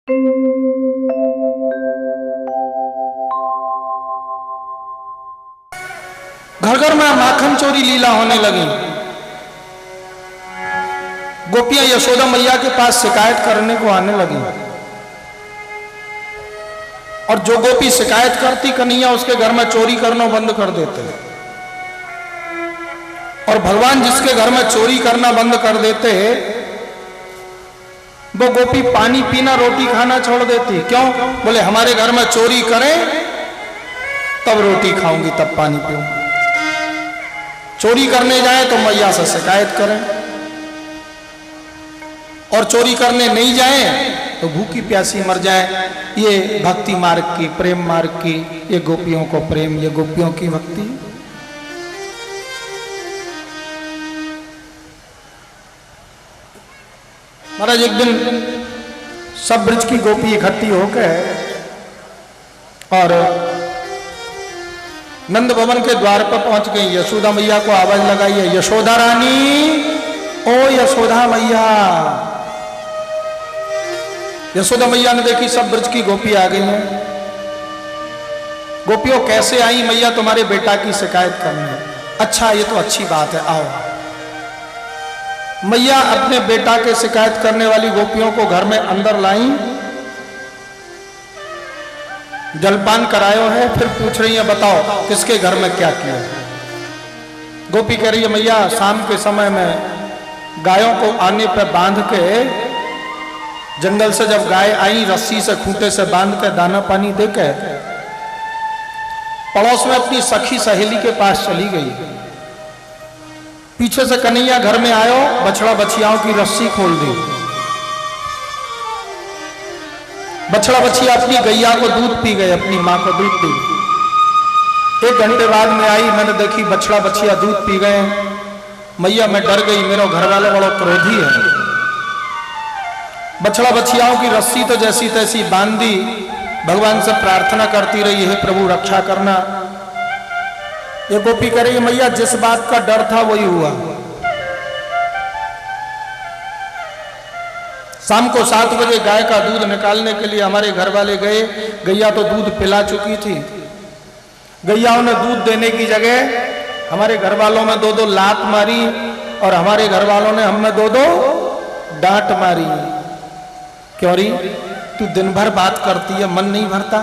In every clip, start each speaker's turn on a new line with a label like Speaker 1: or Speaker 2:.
Speaker 1: घर घर में माखन चोरी लीला होने लगी। गोपियां यशोदा मैया के पास शिकायत करने को आने लगी, और जो गोपी शिकायत करती कन्हैया उसके घर में चोरी करना बंद कर देते, और भगवान जिसके घर में चोरी करना बंद कर देते वो गोपी पानी पीना रोटी खाना छोड़ देती। क्यों? बोले हमारे घर में चोरी करें तब रोटी खाऊंगी तब पानी पीऊंगी, चोरी करने जाए तो मैया से शिकायत करें, और चोरी करने नहीं जाए तो भूखी प्यासी मर जाए। ये भक्ति मार्ग की, प्रेम मार्ग की, ये गोपियों को प्रेम, ये गोपियों की भक्ति। महाराज एक दिन सब ब्रज की गोपी इकट्ठी होकर और नंद भवन के द्वार पर पहुंच गई। यशोदा मैया को आवाज लगाई है, यशोदा रानी, ओ यशोदा मैया। यशोदा मैया ने देखी सब ब्रज की गोपी आ गई हैं। गोपियों कैसे आई? मैया तुम्हारे बेटा की शिकायत करने। अच्छा, ये तो अच्छी बात है, आओ। मैया अपने बेटा के शिकायत करने वाली गोपियों को घर में अंदर लाई, जलपान करायो है, फिर पूछ रही है बताओ किसके घर में क्या किया। गोपी कह रही है मैया शाम के समय में गायों को आने पर बांध के, जंगल से जब गाय आई रस्सी से खूंटे से बांध के दाना पानी दे के पड़ोस में अपनी सखी सहेली के पास चली गई। पीछे से कन्हैया घर में आयो, बछड़ा बछियाओं की रस्सी खोल दी। बछड़ा बछिया अपनी गैया को दूध पी गए, अपनी मां को दूध पी। 1 घंटे बाद में आई, मैंने देखी बछड़ा बछिया दूध पी गए। मैया मैं डर गई, मेरा घर वाला बड़ा क्रोधी है। बछड़ा बछियाओं की रस्सी तो जैसी तैसी बांध दी, भगवान से प्रार्थना करती रही, हे प्रभु रक्षा करना। ये गोपी कह रही है मैया जिस बात का डर था वही हुआ। शाम को 7 बजे गाय का दूध निकालने के लिए हमारे घर वाले गए। गैया तो दूध पिला चुकी थी। गैयाओं ने दूध देने की जगह हमारे घर वालों में 2-2 लात मारी, और हमारे घर वालों ने हमें 2-2 डांट मारी। क्यों री तू दिन भर बात करती है, मन नहीं भरता?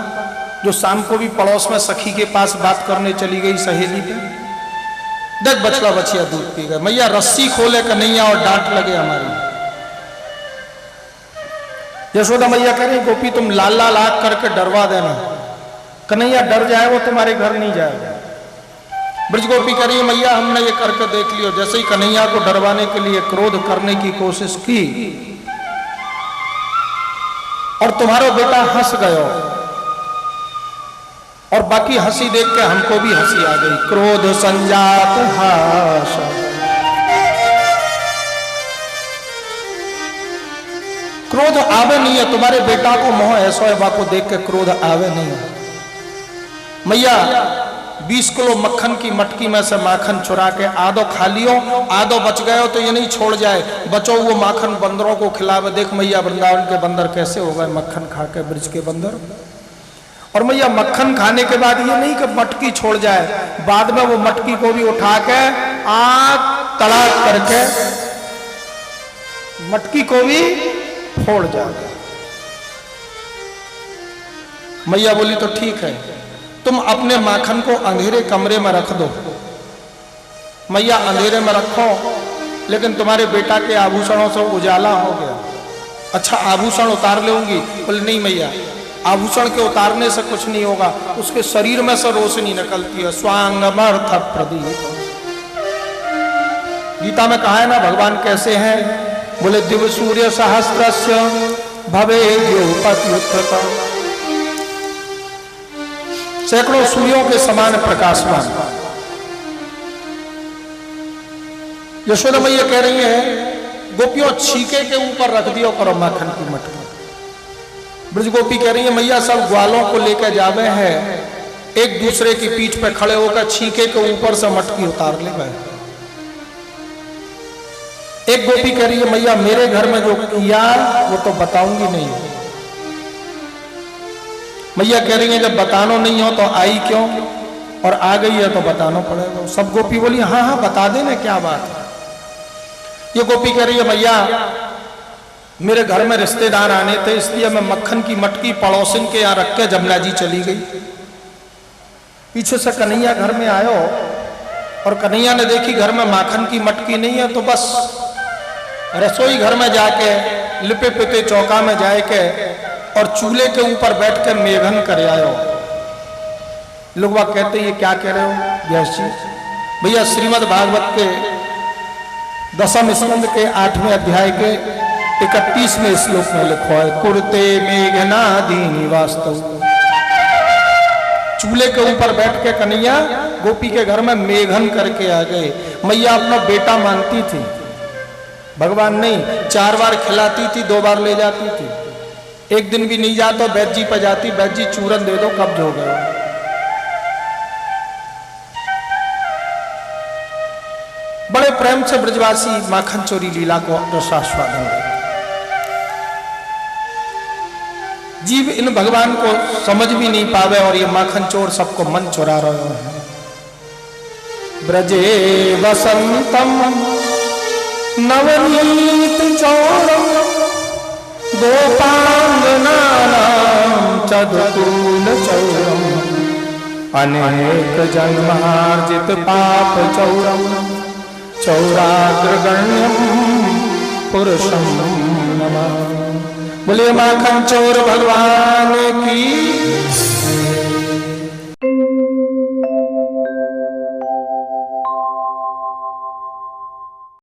Speaker 1: जो शाम को भी पड़ोस में सखी के पास बात करने चली गई सहेली पे, देख बछड़ा बछिया दूध पी गए। मैया रस्सी खोले कन्हैया और डांट लगे हमारी। यशोदा मैया कह रही गोपी तुम लाल लाल आग करके डरवा देना, कन्हैया डर जाए वो तुम्हारे घर नहीं जाएगा। ब्रज गोपी कह रही मैया हमने ये करके देख लियो। जैसे ही कन्हैया को डरवाने के लिए क्रोध करने की कोशिश की और तुम्हारा बेटा हंस गयो, और बाकी हंसी देख के हमको भी हंसी आ गई। क्रोध संजात हास, क्रोध आवे नहीं है। तुम्हारे बेटा को मोह ऐसा को देख के क्रोध आवे नहीं है। मैया 20 किलो मक्खन की मटकी में से माखन चुरा के आधो खा लियो, आधो बच गए तो ये नहीं छोड़ जाए, बचो वो माखन बंदरों को खिलावे। देख मैया वृंदावन के बंदर कैसे हो गए मक्खन खा के, ब्रज के बंदर। और मैया मक्खन खाने के बाद ये नहीं कि मटकी छोड़ जाए, बाद में वो मटकी को भी उठा के आग तड़ाक करके मटकी को भी फोड़ जाए। मैया बोली तो ठीक है, तुम अपने माखन को अंधेरे कमरे में रख दो। मैया अंधेरे में रखो, लेकिन तुम्हारे बेटा के आभूषणों से उजाला हो गया। अच्छा आभूषण उतार लूंगी? बोले नहीं मैया, आभूषण के उतारने से कुछ नहीं होगा, उसके शरीर में से रोशनी निकलती है। स्वांगमर्थ प्रदीप। गीता में कहा है ना भगवान कैसे हैं? बोले दिव्य सूर्य सहस्त्रस्य भवेद्योपत्युत्थतम्, सैकड़ों सूर्यों के समान प्रकाशमान। यशोदा मैया कह रही है गोपियों छीके के ऊपर रख दियो करो माखन की मटकी। ब्रज गोपी कह रही है मैया सब ग्वालों को लेकर जावे हैं, एक दूसरे की पीठ पे खड़े होकर छीके के ऊपर से मटकी उतार ले गए। एक गोपी कह रही है मैया मेरे घर में जो किया वो तो बताऊंगी नहीं, मैया कह रही है जब बतानो नहीं हो तो आई क्यों, और आ गई है तो बताना पड़ेगा। सब गोपी बोली हाँ हाँ बता देना क्या बात है। ये गोपी कह रही है मैया मेरे घर में रिश्तेदार आने थे, इसलिए मैं मक्खन की मटकी पड़ोसिन के यहाँ रख के जमुना जी चली गई। पीछे से कन्हैया घर में आयो और कन्हैया ने देखी घर में माखन की मटकी नहीं है, तो बस रसोई घर में जाके लिपे पिते चौका में जाके और चूल्हे के ऊपर बैठ के मेघन कर आयो। लोग वह कहते ये क्या कह रहे हो व्यास जी? भैया श्रीमद् भागवत के 10वें स्कंद के 8वें अध्याय के 31वें श्लोक में लिखो है कुरते मेघनादीनि वास्तव। चूल्हे के ऊपर बैठ के कन्हैया गोपी के घर में मेघन करके आ गए। मैया अपना बेटा मानती थी, भगवान नहीं, 4 बार खिलाती थी, 2 बार ले जाती थी। एक दिन भी नहीं जाता वैद्य जी पर जाती, वैद्य जी चूरन दे दो कब्ज हो गया। बड़े प्रेम से ब्रजवासी माखन चोरी लीला को रसास्वादन करते। जीव इन भगवान को समझ भी नहीं पावे और ये माखन चोर सबको मन चुरा रहे हैं। ब्रजे वसंतम नवनीत चौरम गोपांगनानां चदकुल चौरम अनेक जन्मार्जित पाप चौरम चौराग्रगण्यम पुरुषम नमः। बोले माखन चोर भगवान की